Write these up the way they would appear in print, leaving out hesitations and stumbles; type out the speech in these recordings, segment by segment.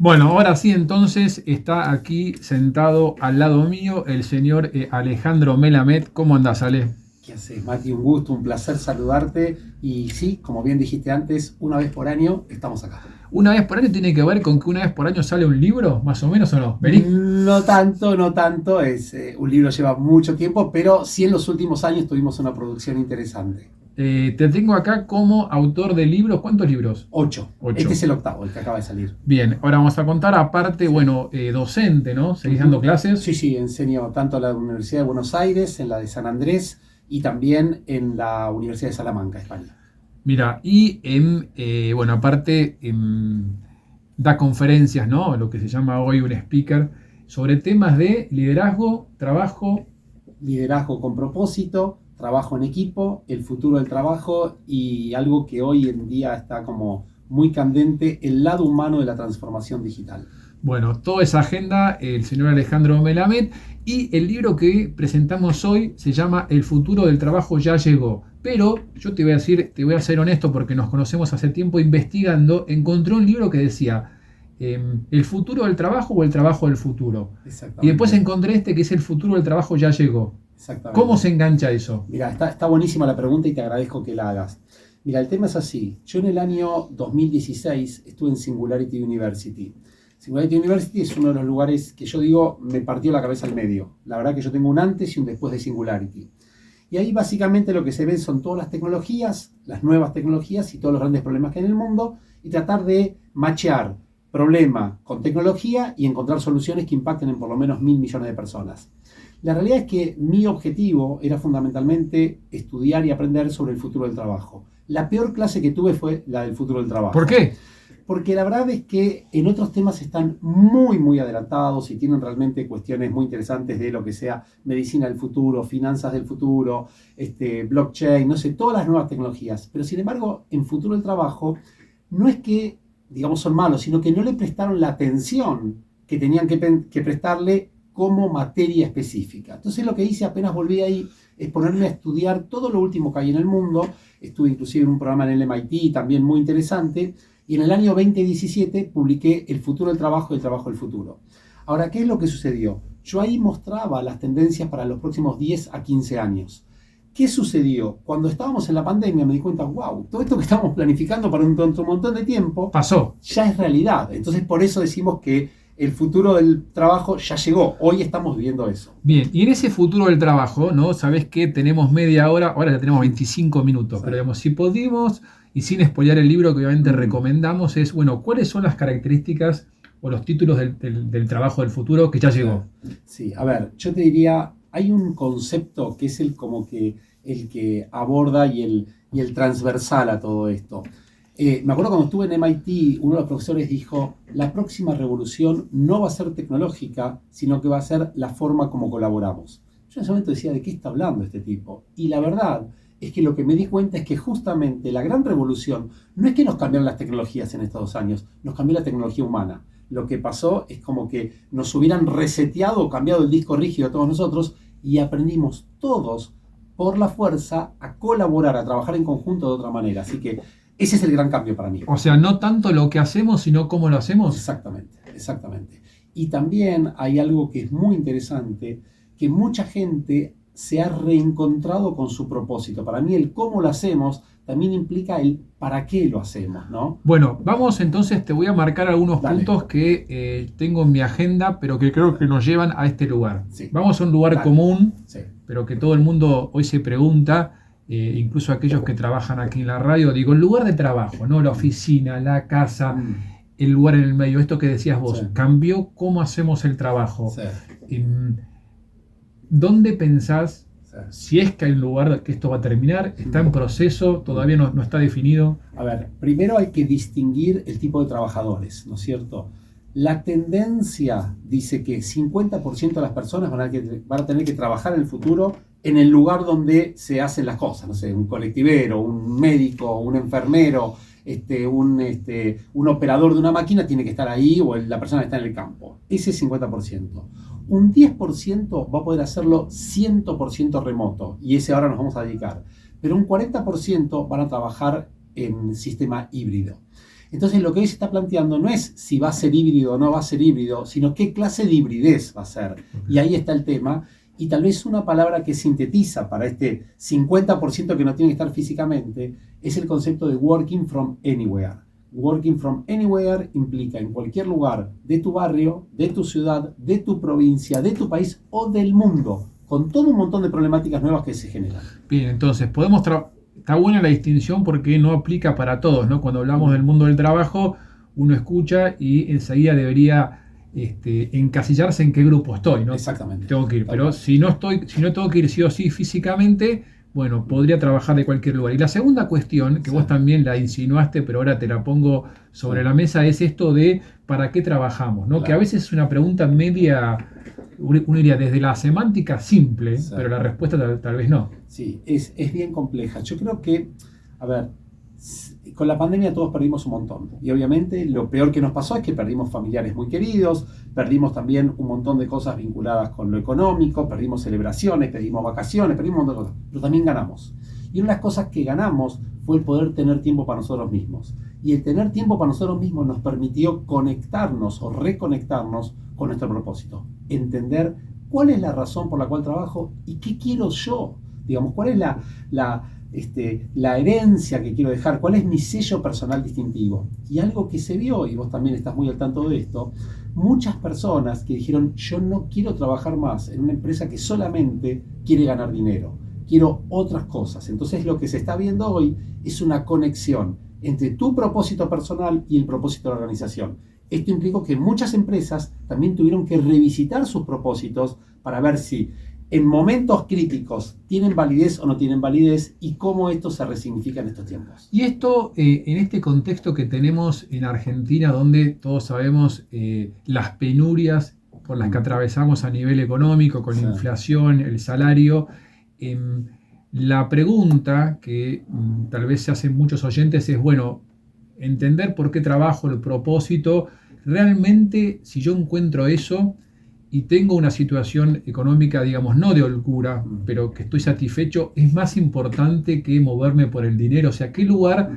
Bueno, ahora sí, entonces está aquí sentado al lado mío el señor Alejandro Melamed. ¿Cómo andás, Ale? ¿Qué haces, Mati? Un gusto, un placer saludarte. Y sí, como bien dijiste antes, una vez por año estamos acá. ¿Una vez por año tiene que ver con que una vez por año sale un libro, más o menos, o no? Vení. No tanto, no tanto. Un libro lleva mucho tiempo, pero sí en los últimos años tuvimos una producción interesante. Te tengo acá como autor de libros. ¿Cuántos libros? 8. Este es Ocho. el octavo, el que acaba de salir. Bien, ahora vamos a contar, aparte, Sí. bueno, docente, ¿no? ¿Seguís dando Ujú. clases? Sí, sí, enseño tanto en la Universidad de Buenos Aires, en la de San Andrés y también en la Universidad de Salamanca, España. Mira, y bueno, aparte, da conferencias, ¿no? Lo que se llama hoy un speaker, sobre temas de liderazgo, trabajo. Liderazgo con propósito, trabajo en equipo, el futuro del trabajo y algo que hoy en día está como muy candente, el lado humano de la transformación digital. Bueno, toda esa agenda, el señor Alejandro Melamed, y el libro que presentamos hoy se llama El futuro del trabajo ya llegó. Pero yo te voy a decir, te voy a ser honesto porque nos conocemos hace tiempo investigando, encontré un libro que decía El futuro del trabajo o el trabajo del futuro. Y después Exactamente, encontré este que es El futuro del trabajo ya llegó. ¿Cómo se exactamente. engancha eso? Mira, está buenísima la pregunta y te agradezco que la hagas. Mira, el tema es así. Yo en el año 2016 estuve en Singularity University. Singularity University es uno de los lugares que yo digo me partió la cabeza al medio. La verdad que yo tengo un antes y un después de Singularity. Y ahí básicamente lo que se ve son todas las tecnologías, las nuevas tecnologías y todos los grandes problemas que hay en el mundo y tratar de machear problema con tecnología y encontrar soluciones que impacten en por lo menos 1.000 millones de personas. La realidad es que mi objetivo era fundamentalmente estudiar y aprender sobre el futuro del trabajo. La peor clase que tuve fue la del futuro del ¿Por trabajo, qué? porque la verdad es que en otros temas están muy, muy adelantados y tienen realmente cuestiones muy interesantes de lo que sea medicina del futuro, finanzas del futuro, blockchain, no sé, todas las nuevas tecnologías. Pero sin embargo, en futuro del trabajo, no es que, digamos, son malos, sino que no le prestaron la atención que tenían que prestarle como materia específica. Entonces lo que hice apenas volví ahí es ponerme a estudiar todo lo último que hay en el mundo. Estuve inclusive en un programa en el MIT también muy interesante y en el año 2017 publiqué El futuro del trabajo y el trabajo del futuro. Ahora, ¿qué es lo que sucedió? Yo ahí mostraba las tendencias para los próximos 10 a 15 años. ¿Qué sucedió? Cuando estábamos en la pandemia me di cuenta, wow, todo esto que estábamos planificando para un montón de tiempo Pasó. ya es realidad. Entonces por eso decimos que el futuro del trabajo ya llegó. Hoy estamos viviendo eso. Bien, y en ese futuro del trabajo, ¿no? Sabés que tenemos media hora, ahora ya tenemos 25 minutos, Sí. pero digamos, si pudimos, y sin spoilear el libro que obviamente recomendamos, es, bueno, ¿cuáles son las características o los títulos del trabajo del futuro que ya Sí. llegó? Sí, a ver, yo te diría, hay un concepto que es el como que el que aborda y el transversal a todo esto. Me acuerdo cuando estuve en MIT, uno de los profesores dijo, la próxima revolución no va a ser tecnológica, sino que va a ser la forma como colaboramos. Yo en ese momento decía, ¿de qué está hablando este tipo? Y la verdad es que lo que me di cuenta es que justamente la gran revolución no es que nos cambiaron las tecnologías en estos 2 años, nos cambió la tecnología humana. Lo que pasó es como que nos hubieran reseteado o cambiado el disco rígido a todos nosotros y aprendimos todos por la fuerza a colaborar, a trabajar en conjunto de otra manera. Así que ese es el gran cambio para mí. O sea, no tanto lo que hacemos, sino cómo lo hacemos. Exactamente, exactamente. Y también hay algo que es muy interesante, que mucha gente se ha reencontrado con su propósito. Para mí el cómo lo hacemos también implica el para qué lo hacemos, ¿no? Bueno, vamos entonces, te voy a marcar algunos Dale. puntos que tengo en mi agenda, pero que creo que nos llevan a este lugar. Sí. Vamos a un lugar Dale. común, Sí. pero que todo el mundo hoy se pregunta, incluso aquellos que trabajan aquí en la radio, digo, el lugar de trabajo, ¿no? La oficina, la casa, el lugar en el medio, esto que decías vos, Sí. cambió cómo hacemos el trabajo. Sí. ¿Dónde pensás, Sí. si es que hay un lugar que esto va a terminar, está en proceso, todavía no está definido? A ver, primero hay que distinguir el tipo de trabajadores, ¿no es cierto? La tendencia dice que 50% de las personas van a tener que trabajar en el futuro en el lugar donde se hacen las cosas, no sé, un colectivero, un médico, un enfermero, un operador de una máquina tiene que estar ahí o la persona que está en el campo. Ese es 50%. Un 10% va a poder hacerlo 100% remoto y ese ahora nos vamos a dedicar. Pero un 40% van a trabajar en sistema híbrido. Entonces lo que hoy se está planteando no es si va a ser híbrido o no va a ser híbrido, sino qué clase de hibridez va a ser. Y ahí está el tema. Y tal vez una palabra que sintetiza para este 50% que no tiene que estar físicamente es el concepto de working from anywhere. Working from anywhere implica en cualquier lugar de tu barrio, de tu ciudad, de tu provincia, de tu país o del mundo, con todo un montón de problemáticas nuevas que se generan. Bien, entonces está buena la distinción porque no aplica para todos, ¿no? Cuando hablamos del mundo del trabajo, uno escucha y enseguida debería encasillarse en qué grupo estoy, ¿no? Exactamente. Tengo que ir, pero si no tengo que ir sí o sí físicamente, bueno, podría trabajar de cualquier lugar. Y la segunda cuestión, que vos también la insinuaste, pero ahora te la pongo sobre la mesa, es esto de ¿para qué trabajamos? ¿No? Claro. Que a veces es una pregunta media, uno diría desde la semántica simple, pero la respuesta tal vez no. Sí, es bien compleja. Yo creo que, a ver, con la pandemia todos perdimos un montón. Y obviamente lo peor que nos pasó es que perdimos familiares muy queridos, perdimos también un montón de cosas vinculadas con lo económico, perdimos celebraciones, perdimos vacaciones, perdimos un montón de cosas. Pero también ganamos. Y una de las cosas que ganamos fue el poder tener tiempo para nosotros mismos. Y el tener tiempo para nosotros mismos nos permitió conectarnos o reconectarnos con nuestro propósito. Entender cuál es la razón por la cual trabajo y qué quiero yo. Digamos, cuál es la herencia que quiero dejar, cuál es mi sello personal distintivo. Y algo que se vio, y vos también estás muy al tanto de esto, muchas personas que dijeron, yo no quiero trabajar más en una empresa que solamente quiere ganar dinero, quiero otras cosas. Entonces lo que se está viendo hoy es una conexión entre tu propósito personal y el propósito de la organización. Esto implicó que muchas empresas también tuvieron que revisitar sus propósitos para ver si en momentos críticos tienen validez o no tienen validez y cómo esto se resignifica en estos tiempos. Y esto, en este contexto que tenemos en Argentina, donde todos sabemos las penurias por las que atravesamos a nivel económico, con la inflación, el salario, la pregunta que tal vez se hacen muchos oyentes es, bueno, entender por qué trabajo, el propósito, realmente si yo encuentro eso y tengo una situación económica, digamos, no de holgura, pero que estoy satisfecho, es más importante que moverme por el dinero. O sea, ¿qué lugar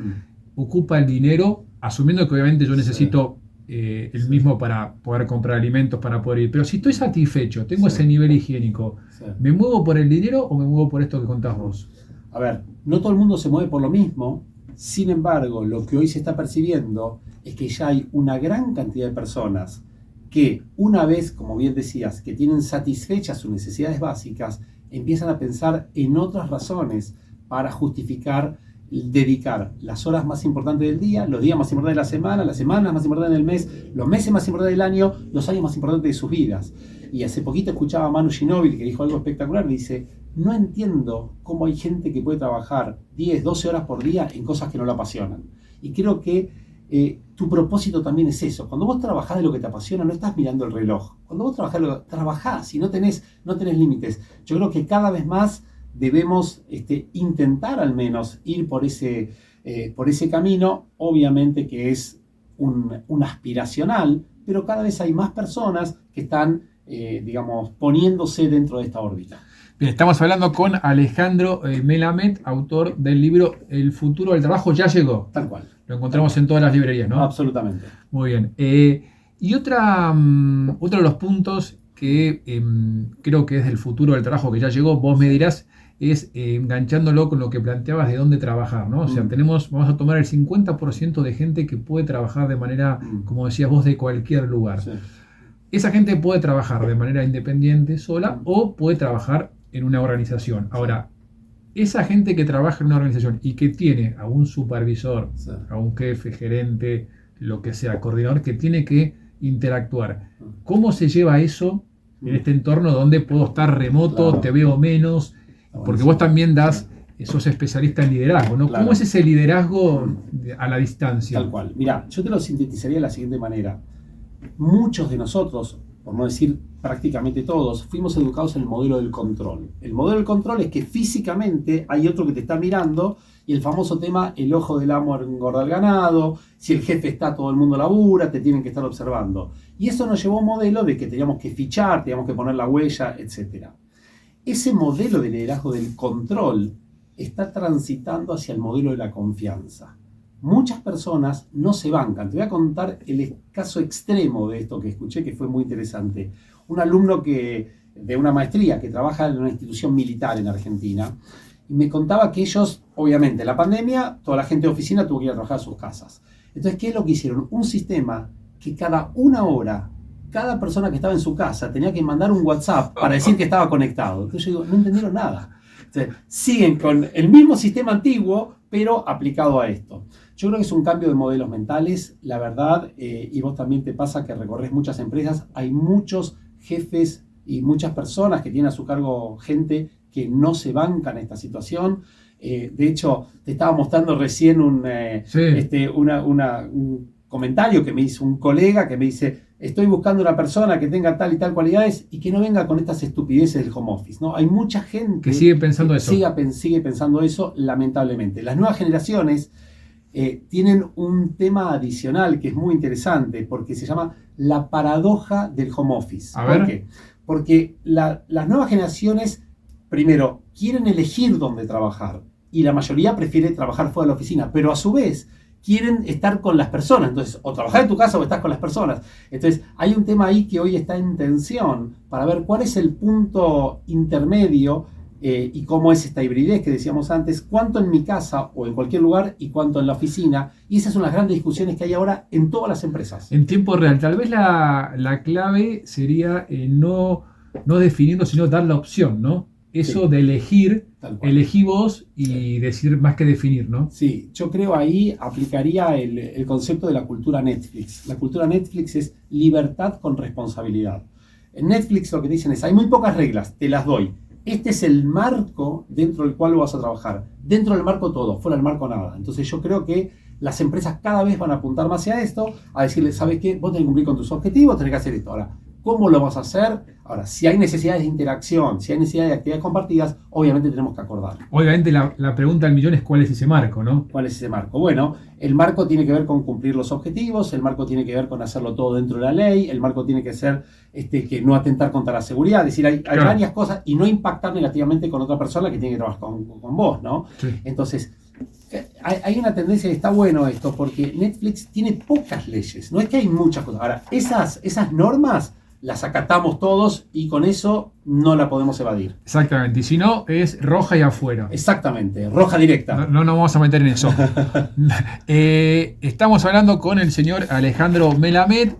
ocupa el dinero? Asumiendo que obviamente yo necesito el mismo para poder comprar alimentos, para poder ir. Pero si estoy satisfecho, tengo ese nivel higiénico, ¿me muevo por el dinero o me muevo por esto que contás vos? A ver, no todo el mundo se mueve por lo mismo. Sin embargo, lo que hoy se está percibiendo es que ya hay una gran cantidad de personas que una vez, como bien decías, que tienen satisfechas sus necesidades básicas, empiezan a pensar en otras razones para justificar dedicar las horas más importantes del día, los días más importantes de la semana, las semanas más importantes del mes, los meses más importantes del año, los años más importantes de sus vidas. Y hace poquito escuchaba a Manu Ginóbili que dijo algo espectacular, dice, no entiendo cómo hay gente que puede trabajar 10, 12 horas por día en cosas que no la apasionan. Y creo que tu propósito también es eso. Cuando vos trabajás de lo que te apasiona, no estás mirando el reloj. Cuando vos trabajás y no tenés límites. Yo creo que cada vez más debemos intentar al menos ir por ese camino, obviamente que es un aspiracional, pero cada vez hay más personas que están, poniéndose dentro de esta órbita. Bien, estamos hablando con Alejandro Melamed, autor del libro El futuro del trabajo ya llegó. Tal cual. Lo encontramos en todas las librerías, ¿no? Absolutamente. Muy bien. Y otro de los puntos que creo que es del futuro del trabajo que ya llegó, vos me dirás, es enganchándolo con lo que planteabas de dónde trabajar, ¿no? O sea, vamos a tomar el 50% de gente que puede trabajar de manera, como decías vos, de cualquier lugar. Sí. Esa gente puede trabajar de manera independiente, sola, o puede trabajar en una organización. Ahora, esa gente que trabaja en una organización y que tiene a un supervisor, a un jefe, gerente, lo que sea, coordinador, que tiene que interactuar, ¿cómo se lleva eso en este entorno donde puedo estar remoto, claro, te veo menos? Porque vos también sos especialista en liderazgo, ¿no? Claro. ¿Cómo es ese liderazgo a la distancia? Tal cual. Mira, yo te lo sintetizaría de la siguiente manera. Muchos de nosotros, por no decir prácticamente todos, fuimos educados en el modelo del control. El modelo del control es que físicamente hay otro que te está mirando y el famoso tema, el ojo del amo engorda al ganado, si el jefe está, todo el mundo labura, te tienen que estar observando. Y eso nos llevó a un modelo de que teníamos que fichar, teníamos que poner la huella, etc. Ese modelo de liderazgo del control está transitando hacia el modelo de la confianza. muchas personas no se bancan. Te voy a contar el caso extremo de esto que escuché, que fue muy interesante. Un alumno de una maestría que trabaja en una institución militar en Argentina, y me contaba que ellos, obviamente, en la pandemia, toda la gente de oficina tuvo que ir a trabajar a sus casas. Entonces, ¿qué es lo que hicieron? Un sistema que cada una hora, cada persona que estaba en su casa tenía que mandar un WhatsApp para decir que estaba conectado. Entonces yo digo, no entendieron nada. Entonces, siguen con el mismo sistema antiguo, pero aplicado a esto. Yo creo que es un cambio de modelos mentales, la verdad, y vos también te pasa que recorres muchas empresas, hay muchos jefes y muchas personas que tienen a su cargo gente que no se bancan esta situación. De hecho, te estaba mostrando recién un comentario que me hizo un colega que me dice, estoy buscando una persona que tenga tal y tal cualidades y que no venga con estas estupideces del home office, ¿no? Hay mucha gente que sigue pensando eso. Sigue pensando eso, lamentablemente. Las nuevas generaciones tienen un tema adicional que es muy interesante porque se llama la paradoja del home office. ¿Por qué? Porque las nuevas generaciones, primero, quieren elegir dónde trabajar y la mayoría prefiere trabajar fuera de la oficina, pero a su vez quieren estar con las personas. Entonces, o trabajar en tu casa o estás con las personas. Entonces, hay un tema ahí que hoy está en tensión para ver cuál es el punto intermedio y cómo es esta hibridez que decíamos antes, cuánto en mi casa o en cualquier lugar y cuánto en la oficina. Y esas son las grandes discusiones que hay ahora en todas las empresas. En tiempo real, tal vez la clave sería no definirlo, sino dar la opción, ¿no? Eso sí, de elegir, elegí vos y decir más que definir, ¿no? Sí, yo creo ahí aplicaría el concepto de la cultura Netflix. La cultura Netflix es libertad con responsabilidad. En Netflix lo que dicen es, hay muy pocas reglas, te las doy. Este es el marco dentro del cual vas a trabajar. Dentro del marco todo, fuera del marco nada. Entonces yo creo que las empresas cada vez van a apuntar más hacia esto, a decirle, ¿sabes qué? Vos tenés que cumplir con tus objetivos, tenés que hacer esto. Ahora, ¿cómo lo vas a hacer? Ahora, si hay necesidades de interacción, si hay necesidades de actividades compartidas, obviamente tenemos que acordar. Obviamente la pregunta del millón es ¿cuál es ese marco, no? ¿Cuál es ese marco? Bueno, el marco tiene que ver con cumplir los objetivos, el marco tiene que ver con hacerlo todo dentro de la ley, el marco tiene que ser que no atentar contra la seguridad, es decir, hay varias cosas y no impactar negativamente con otra persona que tiene que trabajar con vos, ¿no? Sí. Entonces, hay una tendencia que está bueno esto, porque Netflix tiene pocas leyes, no es que hay muchas cosas. Ahora, esas normas las acatamos todos y con eso no la podemos evadir. Exactamente, y si no, es roja y afuera. Exactamente, roja directa. No nos vamos a meter en eso. Estamos hablando con el señor Alejandro Melamed,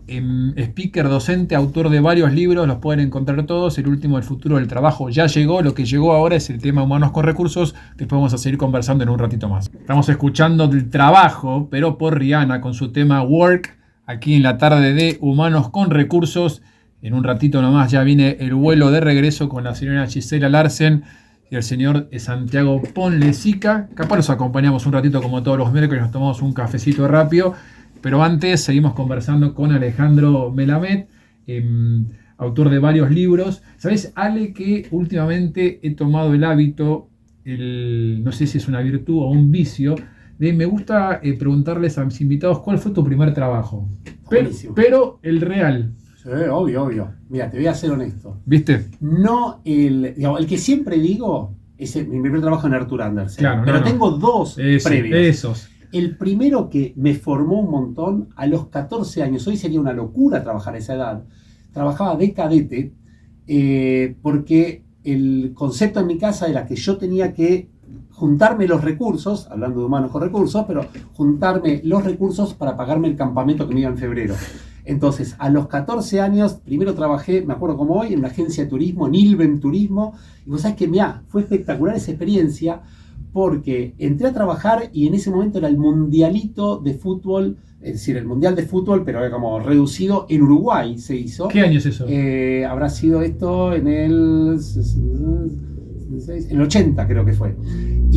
speaker, docente, autor de varios libros, los pueden encontrar todos. El último, El futuro del trabajo, ya llegó. Lo que llegó ahora es el tema humanos con recursos. Después vamos a seguir conversando en un ratito más. Estamos escuchando del trabajo, pero por Rihanna, con su tema Work, aquí en la tarde de Humanos con Recursos. En un ratito nomás ya viene el vuelo de regreso con la señora Gisela Larsen y el señor Santiago Ponlecica. Capaz los acompañamos un ratito como todos los miércoles, nos tomamos un cafecito rápido. Pero antes seguimos conversando con Alejandro Melamed, autor de varios libros. ¿Sabes, Ale, que últimamente he tomado el hábito, no sé si es una virtud o un vicio, de me gusta preguntarles a mis invitados cuál fue tu primer trabajo? Pero el real. Obvio. Mira, te voy a ser honesto. ¿Viste? No el que siempre digo es mi primer trabajo en Arthur Andersen. Claro, pero tengo dos previos. Esos. El primero que me formó un montón a los 14 años. Hoy sería una locura trabajar a esa edad. Trabajaba de cadete porque el concepto en mi casa era que yo tenía que juntarme los recursos, hablando de humanos con recursos, pero juntarme los recursos para pagarme el campamento que me iba en febrero. Entonces, a los 14 años, primero trabajé, me acuerdo como hoy, en una agencia de turismo, en Ilven Turismo, y vos sabés que, fue espectacular esa experiencia, porque entré a trabajar y en ese momento era el mundialito de fútbol, es decir, el mundial de fútbol, pero era como reducido, en Uruguay se hizo. ¿Qué año es eso? Habrá sido esto en el 80 creo que fue.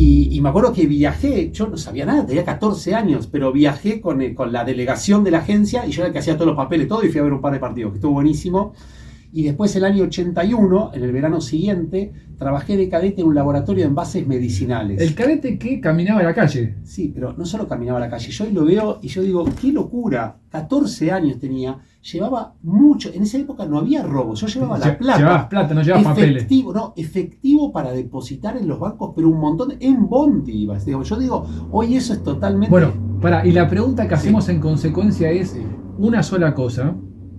Y me acuerdo que viajé, yo no sabía nada, tenía 14 años, pero viajé con la delegación de la agencia y yo era el que hacía todos los papeles, todo, y fui a ver un par de partidos, que estuvo buenísimo. Y después el año 81, en el verano siguiente, trabajé de cadete en un laboratorio de envases medicinales. ¿El cadete que caminaba a la calle? Sí, pero no solo caminaba a la calle. Yo hoy lo veo y yo digo, qué locura. 14 años tenía, llevaba mucho. En esa época no había robo, yo llevaba la plata. Llevabas plata, no llevabas papeles. Efectivo para depositar en los bancos, pero un montón. En Bondi ibas. Yo digo, hoy eso es totalmente... Bueno, Y la pregunta que hacemos Sí. en consecuencia es Sí. una sola cosa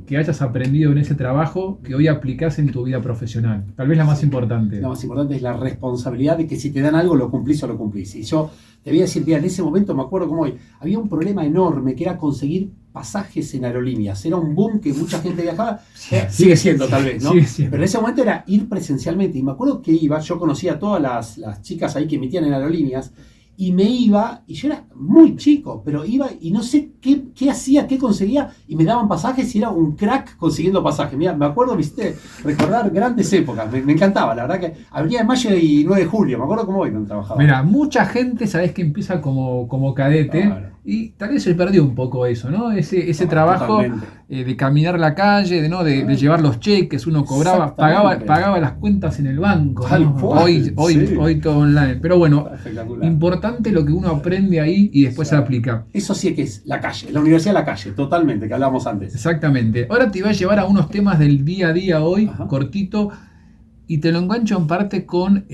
que hayas aprendido en ese trabajo que hoy aplicás en tu vida profesional. Tal vez la más Sí. importante. Lo más importante es la responsabilidad de que si te dan algo lo cumplís o lo cumplís. Y yo te voy a decir, mira, en ese momento me acuerdo como hoy, había un problema enorme que era conseguir pasajes en aerolíneas. Era un boom que mucha gente viajaba. Sigue siendo tal vez, ¿no? Sigue siendo. Pero en ese momento era ir presencialmente. Y me acuerdo que iba, yo conocía a todas las chicas ahí que emitían en aerolíneas. Y me iba, y yo era muy chico, pero iba y no sé qué hacía, qué conseguía, y me daban pasajes y era un crack consiguiendo pasajes. Mira, me acuerdo, viste, recordar grandes épocas, me encantaba, la verdad que Avenida de Mayo y 9 de Julio, me acuerdo cómo hoy no trabajaba. Mira, mucha gente, sabes que empieza como cadete, Claro. y tal vez se perdió un poco eso, ¿no? Ese trabajo Totalmente. de caminar la calle, de llevar los cheques, uno cobraba, Exactamente. pagaba las cuentas en el banco, Tal ¿no? cual, sí. Hoy todo online. Pero bueno, Espectacular. importante lo que uno aprende ahí y después Sí. se aplica. Eso sí que es la calle, la universidad de la calle, totalmente, que hablábamos antes. Exactamente. Ahora te voy a llevar a unos temas del día a día hoy, Ajá. cortito, y te lo engancho en parte con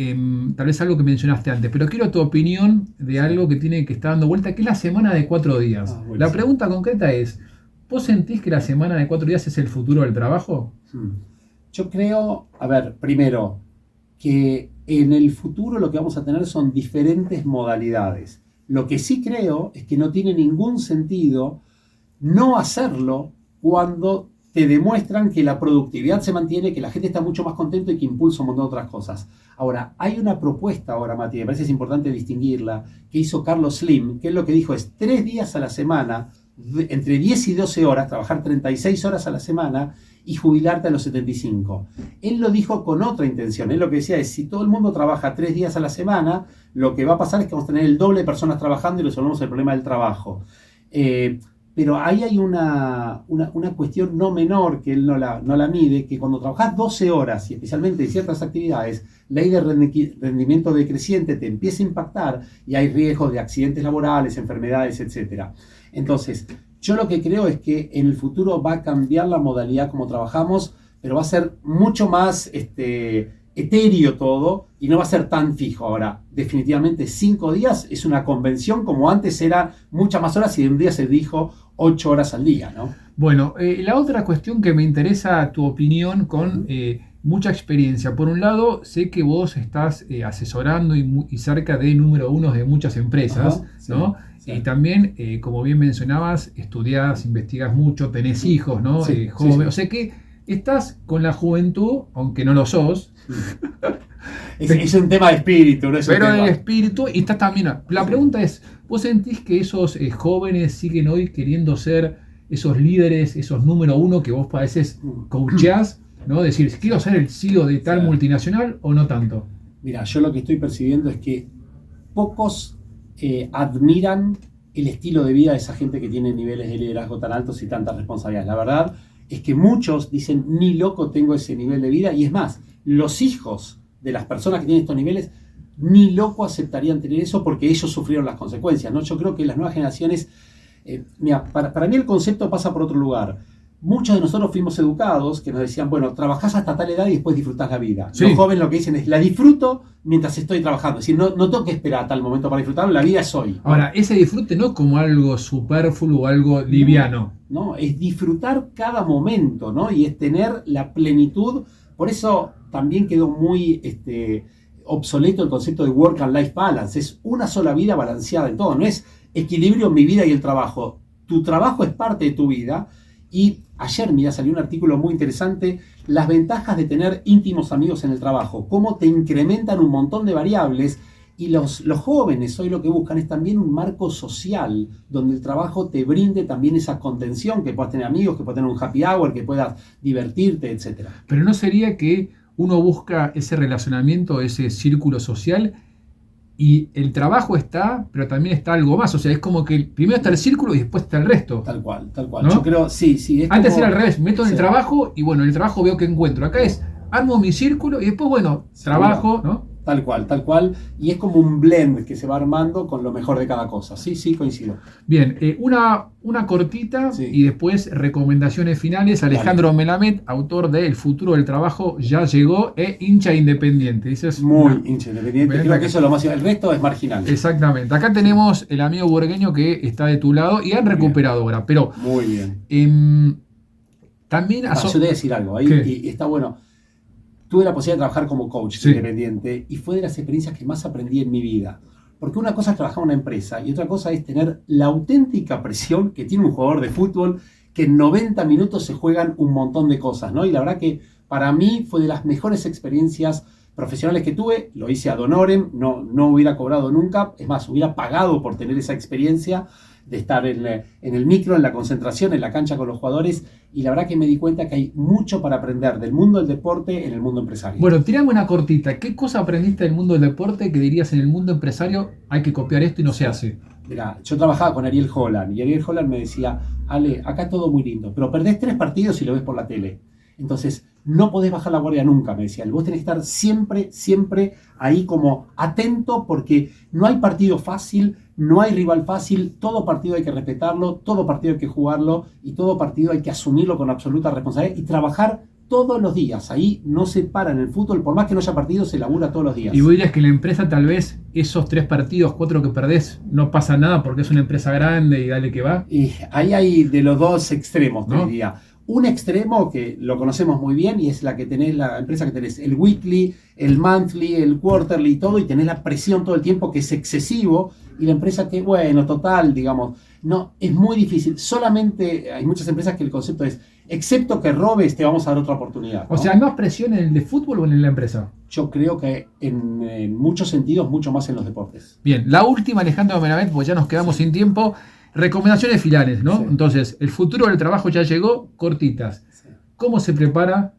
tal vez algo que mencionaste antes, pero quiero tu opinión de algo que está dando vuelta, que es la semana de 4 días. Buenísimo. La pregunta concreta es, ¿vos sentís que la semana de 4 días es el futuro del trabajo? Yo creo, a ver, primero, que en el futuro lo que vamos a tener son diferentes modalidades. Lo que sí creo es que no tiene ningún sentido no hacerlo cuando te demuestran que la productividad se mantiene, que la gente está mucho más contenta y que impulsa un montón de otras cosas. Ahora, hay una propuesta ahora, Mati, me parece que es importante distinguirla, que hizo Carlos Slim, que es lo que dijo es 3 días a la semana, entre 10 y 12 horas, trabajar 36 horas a la semana y jubilarte a los 75. Él lo dijo con otra intención. Él lo que decía es, si todo el mundo trabaja 3 días a la semana, lo que va a pasar es que vamos a tener el doble de personas trabajando y resolvemos el problema del trabajo. Pero ahí hay una cuestión no menor que él no la mide, que cuando trabajas 12 horas, y especialmente en ciertas actividades, la ley de rendimiento decreciente te empieza a impactar y hay riesgos de accidentes laborales, enfermedades, etc. Entonces, yo lo que creo es que en el futuro va a cambiar la modalidad como trabajamos, pero va a ser mucho más etéreo todo y no va a ser tan fijo. Ahora, definitivamente 5 días es una convención como antes era muchas más horas y de un día se dijo 8 horas al día, ¿no? Bueno, la otra cuestión que me interesa tu opinión con mucha experiencia. Por un lado, sé que vos estás asesorando y cerca de número 1 de muchas empresas, Ajá, sí, ¿no? sí. Y también, como bien mencionabas, estudiás, investigás mucho, tenés hijos, ¿no? Sí, Joven. sí, sí. O sea que estás con la juventud, aunque no lo sos, Es un tema de espíritu, no es un pero tema. del espíritu, y estás también. La pregunta es, ¿vos sentís que esos jóvenes siguen hoy queriendo ser esos líderes, esos número 1 que vos pareces coacheás, ¿no? Decir, quiero ser el CEO de tal Sí. multinacional o no tanto? Mira, yo lo que estoy percibiendo es que pocos admiran el estilo de vida de esa gente que tiene niveles de liderazgo tan altos y tantas responsabilidades. La verdad es que muchos dicen, ni loco tengo ese nivel de vida, y es más, los hijos de las personas que tienen estos niveles, ni loco aceptarían tener eso porque ellos sufrieron las consecuencias, ¿no? Yo creo que las nuevas generaciones, mira, para mí el concepto pasa por otro lugar. Muchos de nosotros fuimos educados que nos decían, bueno, trabajás hasta tal edad y después disfrutás la vida. Sí. Los jóvenes lo que dicen es, la disfruto mientras estoy trabajando. Es decir, no tengo que esperar a tal momento para disfrutarlo, la vida es hoy, ¿no? Ahora, ese disfrute no como algo superfluo o algo liviano. No, es disfrutar cada momento, ¿no? Y es tener la plenitud. Por eso también quedó muy obsoleto el concepto de work and life balance. Es una sola vida balanceada en todo. No es equilibrio en mi vida y el trabajo. Tu trabajo es parte de tu vida. Y ayer, mira, salió un artículo muy interesante, las ventajas de tener íntimos amigos en el trabajo, cómo te incrementan un montón de variables. Y los jóvenes hoy lo que buscan es también un marco social, donde el trabajo te brinde también esa contención, que puedas tener amigos, que puedas tener un happy hour, que puedas divertirte, etc. Pero no sería que uno busca ese relacionamiento, ese círculo social, y el trabajo está, pero también está algo más. O sea, es como que primero está el círculo y después está el resto. Tal cual, tal cual. ¿No? Yo creo, sí. Es Antes como, era al revés, meto en el sí. trabajo y bueno, en el trabajo veo que encuentro. Acá es, armo mi círculo y después, bueno, Seguro. trabajo, ¿no? Tal cual. Y es como un blend que se va armando con lo mejor de cada cosa. Sí, coincido. Bien, una cortita Sí. y después recomendaciones finales. Alejandro Melamed, autor de El futuro del trabajo ya llegó, hincha independiente. Dices, Muy hincha independiente. Bien, Creo que eso es lo más. El resto es marginal. Exactamente. Acá tenemos el amigo burgueño que está de tu lado y han recuperado ahora. Pero Muy bien. también... Yo te voy a decir algo ahí, y está bueno. Tuve la posibilidad de trabajar como coach independiente y fue de las experiencias que más aprendí en mi vida. Porque una cosa es trabajar en una empresa y otra cosa es tener la auténtica presión que tiene un jugador de fútbol, que en 90 minutos se juegan un montón de cosas, ¿no? Y la verdad que para mí fue de las mejores experiencias profesionales que tuve. Lo hice ad honorem, no hubiera cobrado nunca, es más, hubiera pagado por tener esa experiencia de estar en el micro, en la concentración, en la cancha con los jugadores, y la verdad que me di cuenta que hay mucho para aprender del mundo del deporte en el mundo empresario. Bueno, tirame una cortita. ¿Qué cosa aprendiste del mundo del deporte que dirías en el mundo empresario hay que copiar esto y no se hace? Mirá, yo trabajaba con Ariel Holland, y Ariel Holland me decía, Ale, acá todo muy lindo, pero perdés 3 partidos y lo ves por la tele. Entonces, no podés bajar la guardia nunca, me decía. Vos tenés que estar siempre ahí como atento, porque no hay partido fácil, no hay rival fácil, todo partido hay que respetarlo, todo partido hay que jugarlo y todo partido hay que asumirlo con absoluta responsabilidad y trabajar todos los días. Ahí no se para en el fútbol, por más que no haya partido, se labura todos los días. Y vos dirías que en la empresa tal vez esos 3 partidos, 4 que perdés, no pasa nada porque es una empresa grande y dale que va. Y ahí hay de los dos extremos, te ¿No? diría. Un extremo que lo conocemos muy bien y es la que tenés, la empresa que tenés el weekly, el monthly, el quarterly y todo, y tenés la presión todo el tiempo que es excesivo, y la empresa que, bueno, total, digamos, no, es muy difícil. Solamente hay muchas empresas que el concepto es, excepto que robes, te vamos a dar otra oportunidad, ¿no? O sea, ¿hay más presión en el de fútbol o en la empresa? Yo creo que en muchos sentidos, mucho más en los deportes. Bien, la última, Alejandro Melamed, pues ya nos quedamos sin tiempo. Recomendaciones finales, ¿no? Sí. Entonces, el futuro del trabajo ya llegó, cortitas. Sí. ¿Cómo se prepara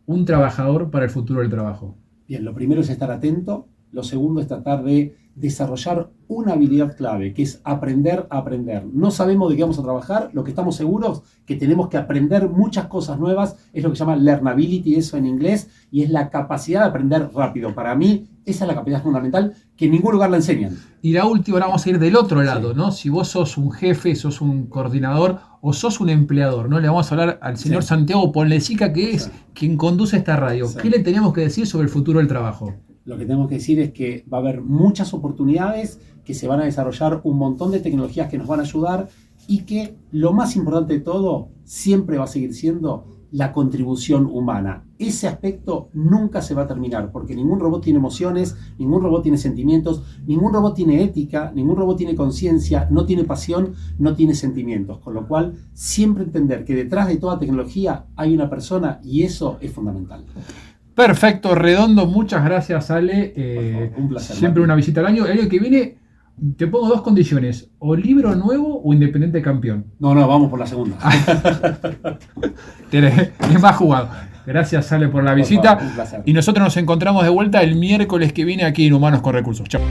un trabajador para el futuro del trabajo? Bien, lo primero es estar atento. Lo segundo es tratar de desarrollar una habilidad clave, que es aprender a aprender. No sabemos de qué vamos a trabajar, lo que estamos seguros que tenemos que aprender muchas cosas nuevas, es lo que se llama learnability, eso en inglés, y es la capacidad de aprender rápido. Para mí, esa es la capacidad fundamental que en ningún lugar la enseñan. Y la última, ahora vamos a ir del otro lado, Sí. ¿no? Si vos sos un jefe, sos un coordinador o sos un empleador, ¿no? Le vamos a hablar al señor Santiago Ponlecica, que es quien conduce esta radio. Sí. ¿Qué le tenemos que decir sobre el futuro del trabajo? Lo que tenemos que decir es que va a haber muchas oportunidades, que se van a desarrollar un montón de tecnologías que nos van a ayudar y que lo más importante de todo siempre va a seguir siendo la contribución humana. Ese aspecto nunca se va a terminar, porque ningún robot tiene emociones, ningún robot tiene sentimientos, ningún robot tiene ética, ningún robot tiene conciencia, no tiene pasión, no tiene sentimientos. Con lo cual, siempre entender que detrás de toda tecnología hay una persona, y eso es fundamental. Perfecto, redondo, muchas gracias, Ale. Por favor, un placer, Siempre Martín. una visita al año. El año que viene te pongo 2 condiciones: o libro nuevo o Independiente campeón. No, vamos por la segunda. Es más jugado. Gracias, Ale, por la visita. Por favor, un placer. Y nosotros nos encontramos de vuelta el miércoles que viene aquí en Humanos con Recursos. Chao.